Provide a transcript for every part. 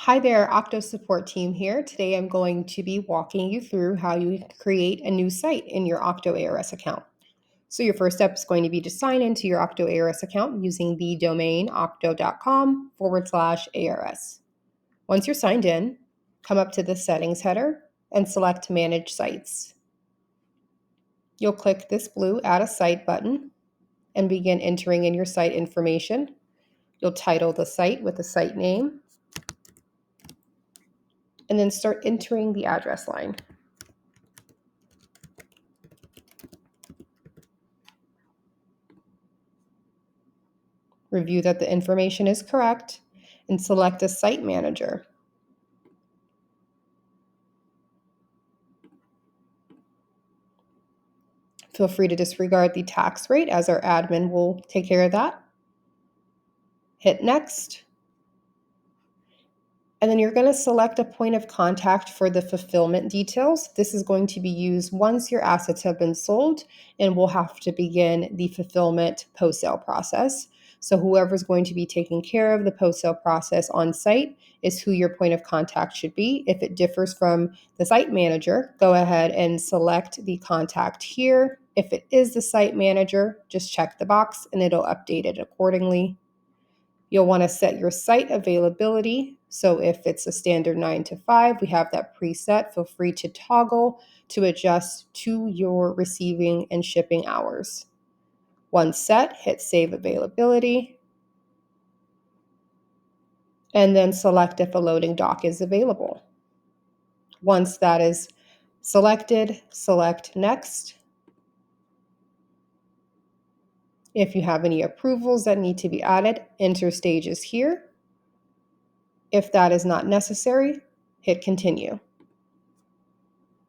Hi there, Aucto support team here. Today I'm going to be walking you through how you create a new site in your Aucto ARS account. So your first step is going to be to sign into your Aucto ARS account using the domain aucto.com/ARS. Once you're signed in, come up to the settings header and select Manage Sites. You'll click this blue Add a Site button and begin entering in your site information. You'll title the site with the site name and then start entering the address line. Review that the information is correct, and select a site manager. Feel free to disregard the tax rate as our admin will take care of that. Hit next. And then you're going to select a point of contact for the fulfillment details. This is going to be used once your assets have been sold, and we'll have to begin the fulfillment post-sale process. So whoever's going to be taking care of the post-sale process on site is who your point of contact should be. If it differs from the site manager, go ahead and select the contact here. If it is the site manager, just check the box and it'll update it accordingly. You'll want to set your site availability. So if it's a standard 9 to 5, we have that preset. Feel free to toggle to adjust to your receiving and shipping hours. Once set, hit Save Availability, and then select if a loading dock is available. Once that is selected, select Next. If you have any approvals that need to be added, enter stages here. If that is not necessary, hit Continue.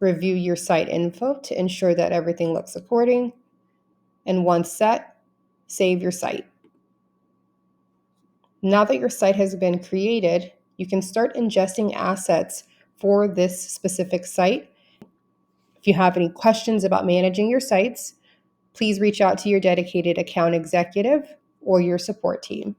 Review your site info to ensure that everything looks according. And once set, save your site. Now that your site has been created, you can start ingesting assets for this specific site. If you have any questions about managing your sites, please reach out to your dedicated account executive or your support team.